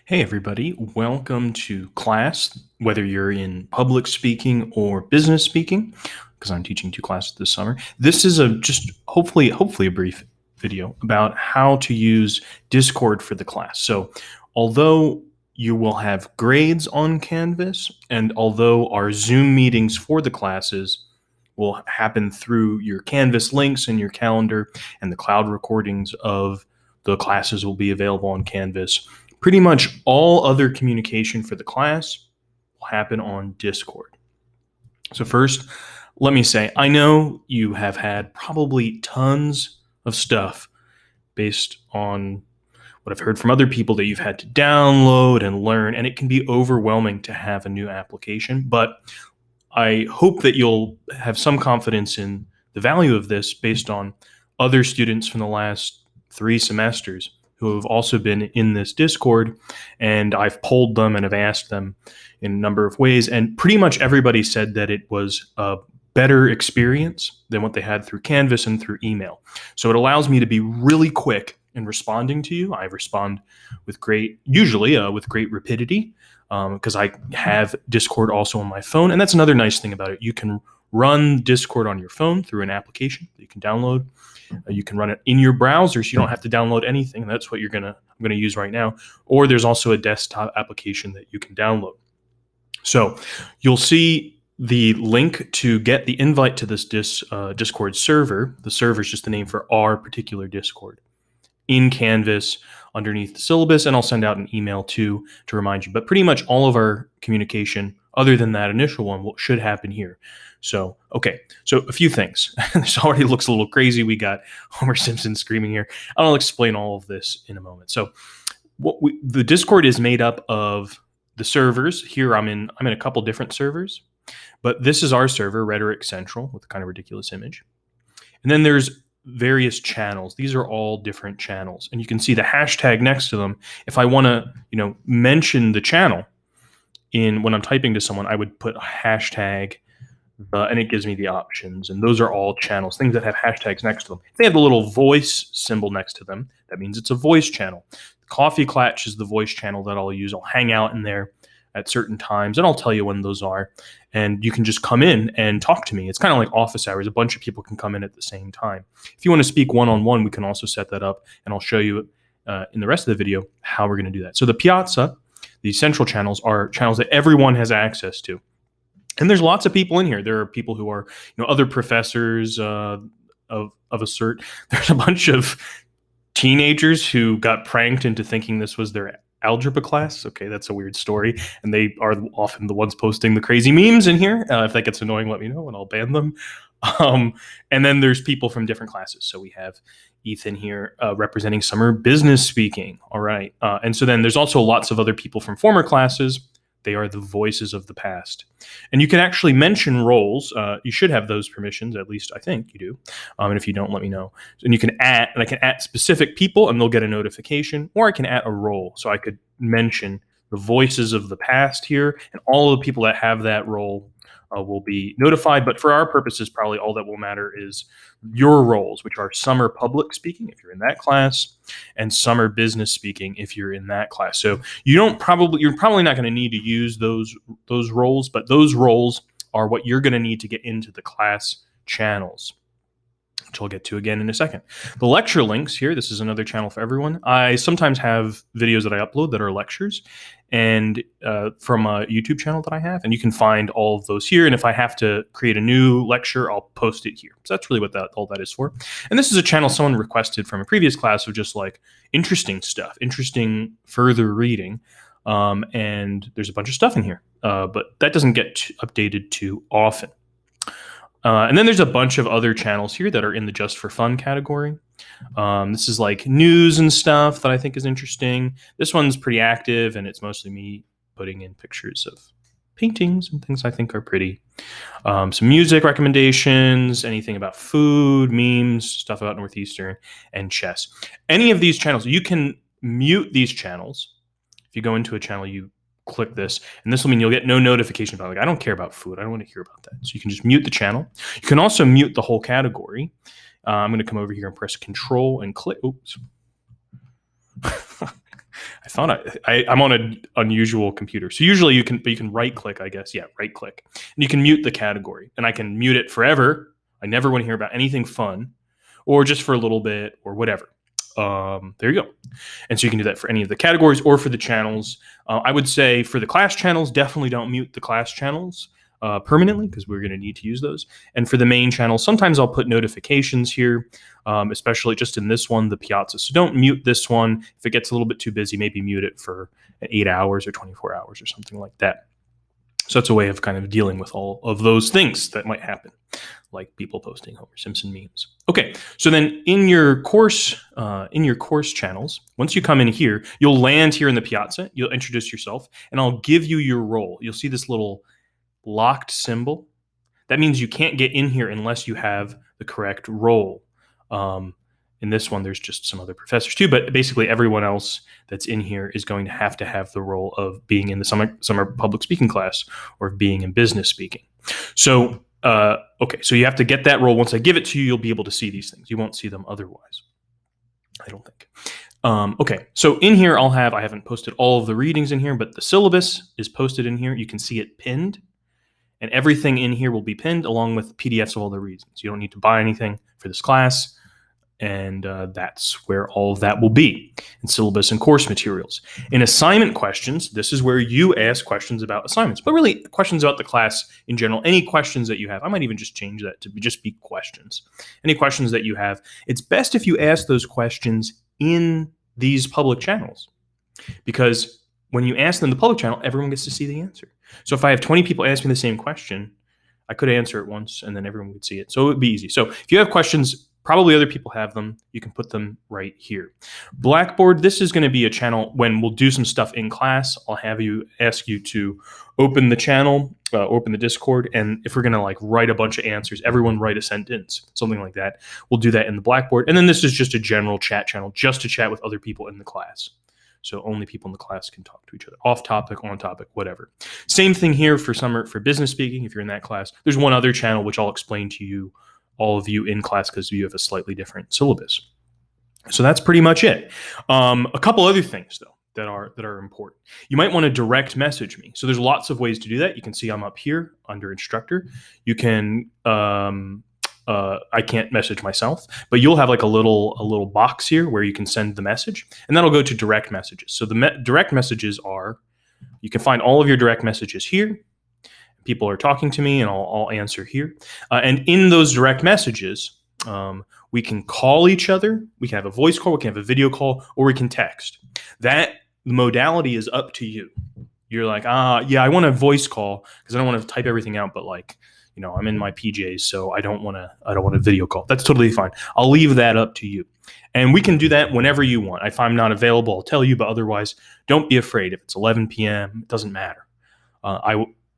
Hey, everybody. Welcome to class, whether you're in public speaking or business speaking, because I'm teaching two classes this summer. This is a just hopefully a brief video about how to use Discord for the class. So, although you will have grades on Canvas, and although our Zoom meetings for the classes will happen through your Canvas links in your calendar, and the cloud recordings of the classes will be available on Canvas. Pretty much all other communication for the class will happen on Discord. So first, let me say, I know you have had probably tons of stuff based on what I've heard from other people that you've had to download and learn, and it can be overwhelming to have a new application. But I hope that you'll have some confidence in the value of this based on other students from the last 3 semesters who have also been in this Discord, and I've polled them and have asked them in a number of ways, and pretty much everybody said that it was a better experience than what they had through Canvas and through email. So it allows me to be really quick in responding to you. I respond usually with great rapidity, because I have Discord also on my phone. And that's another nice thing about it. You can run Discord on your phone through an application that you can download. You can run it in your browser, so you don't have to download anything. That's what I'm gonna use right now. Or there's also a desktop application that you can download. So you'll see the link to get the invite to this Discord server. The server is just the name for our particular Discord in Canvas underneath the syllabus, and I'll send out an email too to remind you. But pretty much all of our communication, other than that initial one, should happen here. So, okay, so a few things. This already looks a little crazy. We got Homer Simpson screaming here. I'll explain all of this in a moment. So, the Discord is made up of the servers. Here, I'm in a couple different servers, but this is our server, Rhetoric Central, with a kind of ridiculous image. And then there's various channels. These are all different channels, and you can see the hashtag next to them. If I want to, mention the channel when I'm typing to someone, I would put a hashtag, and it gives me the options. And those are all channels, things that have hashtags next to them. If they have the little voice symbol next to them, that means it's a voice channel. Coffee Klatch is the voice channel that I'll use. I'll hang out in there at certain times, and I'll tell you when those are. And you can just come in and talk to me. It's kind of like office hours. A bunch of people can come in at the same time. If you want to speak one-on-one, we can also set that up, and I'll show you in the rest of the video how we're going to do that. So the Piazza, the central channels, are channels that everyone has access to. And there's lots of people in here. There are people who are, other professors of a cert. There's a bunch of teenagers who got pranked into thinking this was their algebra class. Okay, that's a weird story. And they are often the ones posting the crazy memes in here. If that gets annoying, let me know and I'll ban them. And then there's people from different classes. So we have Ethan here representing summer business speaking. All right. And so then there's also lots of other people from former classes. They are the voices of the past. And you can actually mention roles. You should have those permissions, at least I think you do. And if you don't, let me know. And I can add specific people and they'll get a notification, or I can add a role. So I could mention the voices of the past here, and all of the people that have that role will be notified. But for our purposes, probably all that will matter is your roles, which are summer public speaking if you're in that class, and summer business speaking if you're in that class. So you're probably not going to need to use those roles, but those roles are what you're going to need to get into the class channels, which I'll get to again in a second. The lecture links here, this is another channel for everyone. I sometimes have videos that I upload that are lectures, and from a YouTube channel that I have, and you can find all of those here. And if I have to create a new lecture, I'll post it here. So that's really what all that is for. And this is a channel someone requested from a previous class of just like interesting stuff, interesting further reading. And there's a bunch of stuff in here, but that doesn't get updated too often. And then there's a bunch of other channels here that are in the just for fun category. This is like news and stuff that I think is interesting. This one's pretty active, and it's mostly me putting in pictures of paintings and things I think are pretty. Some music recommendations, anything about food, memes, stuff about Northeastern, and chess. Any of these channels, you can mute these channels. If you go into a channel, you click this, and this will mean you'll get no notification about, like, I don't care about food. I don't want to hear about that. So you can just mute the channel. You can also mute the whole category. I'm going to come over here and press Control and click. Oops. I thought I'm on an unusual computer. So usually you can right click, I guess. Yeah, right click. And you can mute the category. And I can mute it forever. I never want to hear about anything fun or just for a little bit or whatever. There you go. And so you can do that for any of the categories or for the channels. I would say for the class channels, definitely don't mute the class channels permanently because we're going to need to use those. And for the main channel, sometimes I'll put notifications here, especially just in this one, the Piazza. So don't mute this one. If it gets a little bit too busy, maybe mute it for 8 hours or 24 hours or something like that. So that's a way of kind of dealing with all of those things that might happen, like people posting Homer Simpson memes. Okay, so then in your course channels, once you come in here, you'll land here in the Piazza. You'll introduce yourself, and I'll give you your role. You'll see this little locked symbol. That means you can't get in here unless you have the correct role. In this one, there's just some other professors too, but basically everyone else that's in here is going to have the role of being in the summer public speaking class or being in business speaking. So, okay, so you have to get that role. Once I give it to you, you'll be able to see these things. You won't see them otherwise, I don't think. Okay, so in here I haven't posted all of the readings in here, but the syllabus is posted in here. You can see it pinned. And everything in here will be pinned along with PDFs of all the reasons. You don't need to buy anything for this class. And that's where all of that will be in syllabus and course materials. In assignment questions, this is where you ask questions about assignments, but really questions about the class in general. Any questions that you have, I might even just change that to just be questions. Any questions that you have, it's best if you ask those questions in these public channels, because when you ask them in the public channel, everyone gets to see the answer. So if I have 20 people ask me the same question, I could answer it once and then everyone would see it. So it would be easy. So if you have questions, probably other people have them, you can put them right here. Blackboard, this is going to be a channel when we'll do some stuff in class. I'll ask you to open the channel, open the Discord, and if we're going to like write a bunch of answers, everyone write a sentence, something like that. We'll do that in the Blackboard. And then this is just a general chat channel, just to chat with other people in the class. So only people in the class can talk to each other, off topic, on topic, whatever. Same thing here for business speaking. If you're in that class, there's one other channel which I'll explain to you, all of you in class, because you have a slightly different syllabus. So that's pretty much it. A couple other things though that are important. You might want to direct message me. So there's lots of ways to do that. You can see I'm up here under instructor. You can I can't message myself, but you'll have like a little box here where you can send the message, and that'll go to direct messages. So the direct messages are, you can find all of your direct messages here. People are talking to me and I'll answer here. And in those direct messages, we can call each other. We can have a voice call, we can have a video call, or we can text. That modality is up to you. You're like, yeah, I want a voice call because I don't want to type everything out, but like, you know, I'm in my PJs, so I don't want a video call. That's totally fine. I'll leave that up to you. And we can do that whenever you want. If I'm not available, I'll tell you, but otherwise, don't be afraid. If it's 11 p.m., it doesn't matter.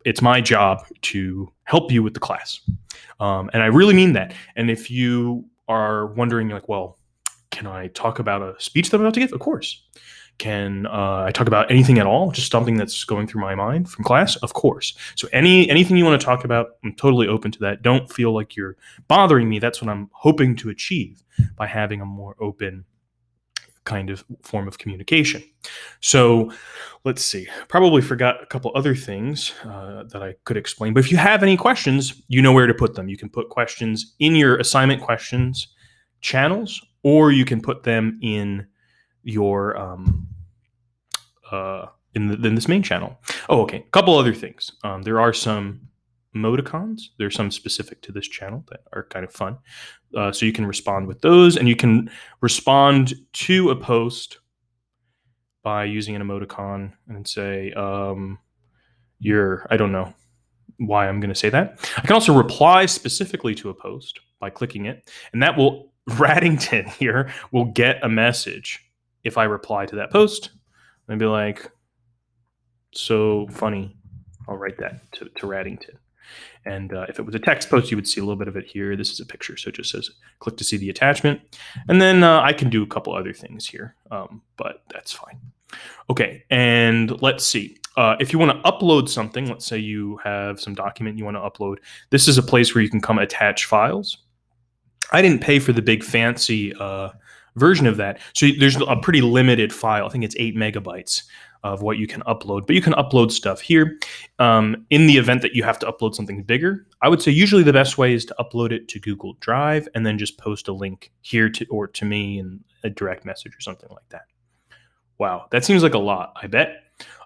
It's my job to help you with the class. And I really mean that. And if you are wondering, like, well, can I talk about a speech that I'm about to give? Of course. Can I talk about anything at all? Just something that's going through my mind from class? Of course. So anything you want to talk about, I'm totally open to that. Don't feel like you're bothering me. That's what I'm hoping to achieve by having a more open kind of form of communication. So let's see. Probably forgot a couple other things that I could explain. But if you have any questions, you know where to put them. You can put questions in your assignment questions channels, or you can put them in your in this main channel. Oh, okay. A couple other things. There are some emoticons. There's some specific to this channel that are kind of fun. So you can respond with those, and you can respond to a post by using an emoticon and say, I don't know why I'm going to say that. I can also reply specifically to a post by clicking it, and that will, Raddington here will get a message if I reply to that post and be like, so funny. I'll write that to Raddington. And if it was a text post, you would see a little bit of it here. This is a picture, so it just says, click to see the attachment. And then I can do a couple other things here, but that's fine. Okay, and let's see. If you want to upload something, let's say you have some document you want to upload, this is a place where you can come attach files. I didn't pay for the big fancy version of that. So there's a pretty limited file. I think it's 8 megabytes of what you can upload, but you can upload stuff here. In the event that you have to upload something bigger, I would say usually the best way is to upload it to Google Drive and then just post a link here to me in a direct message or something like that. Wow, that seems like a lot, I bet.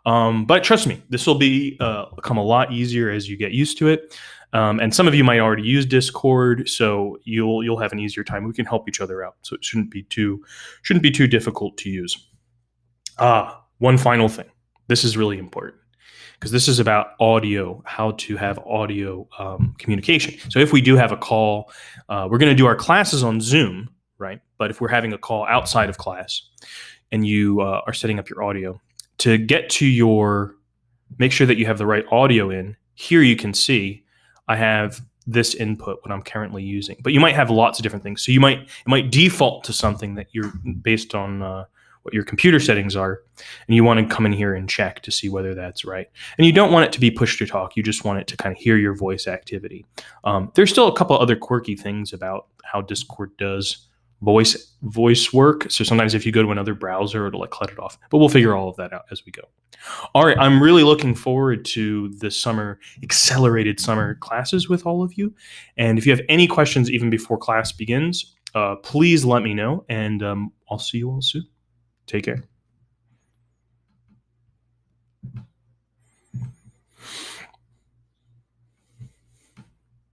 But trust me, this will become a lot easier as you get used to it. And some of you might already use Discord, so you'll have an easier time. We can help each other out, so it shouldn't be too difficult to use. One final thing. This is really important because this is about audio, how to have audio communication. So if we do have a call, we're going to do our classes on Zoom, right? But if we're having a call outside of class and you are setting up your audio, to get to make sure that you have the right audio in, here you can see I have this input, what I'm currently using. But you might have lots of different things. So it might default to something that you're based on what your computer settings are, and you want to come in here and check to see whether that's right. And you don't want it to be push to talk. You just want it to kind of hear your voice activity. There's still a couple other quirky things about how Discord does voice work. So sometimes if you go to another browser, it'll cut it off. But we'll figure all of that out as we go. All right, I'm really looking forward to the accelerated summer classes with all of you. And if you have any questions even before class begins, please let me know, and I'll see you all soon. Take care.